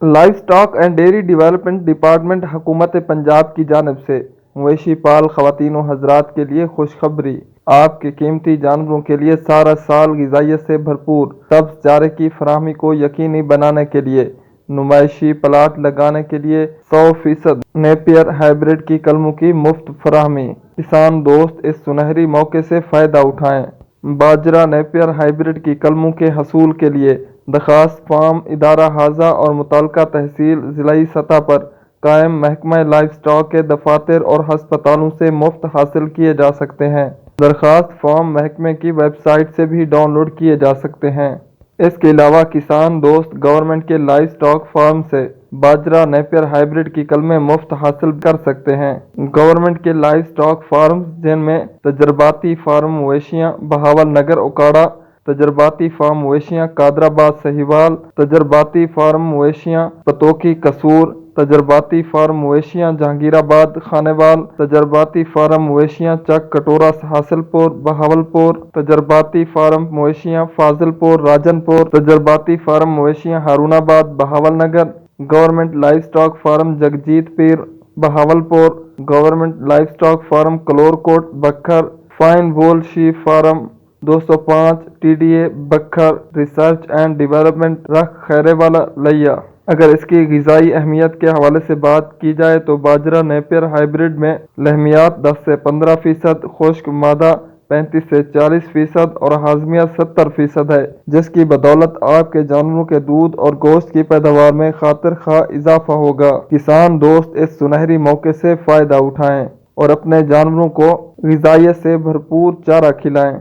Life stock and dairy development department حکومت پنجاب کی جانب سے مویشی پال خواتین و حضرات کے لیے خوشخبری۔ آپ کے قیمتی جانوروں کے لیے سارا سال غذائیت سے بھرپور سبز چارے کی فراہمی کو یقینی بنانے کے لیے نمائشی پلاٹ لگانے کے لیے 100% نیپیئر ہائیبرڈ کی کلموں کی مفت فراہمی۔ کسان دوست اس سنہری موقع سے فائدہ اٹھائیں۔ باجرہ نیپیئر ہائیبرڈ کی کلموں کے حصول کے لیے درخواست فارم ادارہ حاضہ اور متعلقہ تحصیل ضلعی سطح پر قائم محکمہ لائف اسٹاک کے دفاتر اور ہسپتالوں سے مفت حاصل کیے جا سکتے ہیں۔ درخواست فارم محکمے کی ویب سائٹ سے بھی ڈاؤن لوڈ کیے جا سکتے ہیں۔ اس کے علاوہ کسان دوست گورنمنٹ کے لائف اسٹاک فارم سے باجرہ نیپیئر ہائیبرڈ کی کلمیں مفت حاصل کر سکتے ہیں۔ گورنمنٹ کے لائف اسٹاک فارمز جن میں تجرباتی فارم مویشیاں بہاول نگر اکاڑہ، تجرباتی فارم مویشیاں قادرآباد سہیوال، تجرباتی فارم مویشیاں پتوکی قصور، تجرباتی فارم مویشیاں جہانگیر آباد خانیوال، تجرباتی فارم مویشیاں چک کٹورہ حاصل پور بہاولپور، تجرباتی فارم مویشیاں فاضل پور راجن پور، تجرباتی فارم مویشیاں Haroonabad Bahawalnagar, government livestock farm Jagjit Pir Bahawalpur, government livestock farm Kallur Kot Bhakkar, fine wool sheep farm 205 TDA Bhakkar, research and development Rakh خیرے والا لیا۔ اگر اس کی غذائی اہمیت کے حوالے سے بات کی جائے تو باجرہ نیپیئر ہائیبرڈ میں لحمیات 10 سے 15%، خشک مادہ 35 سے 40% اور ہاضمیات 70% ہے، جس کی بدولت آپ کے جانوروں کے دودھ اور گوشت کی پیداوار میں خاطر خواہ اضافہ ہوگا۔ کسان دوست اس سنہری موقع سے فائدہ اٹھائیں اور اپنے جانوروں کو غذائیت سے بھرپور چارہ کھلائیں۔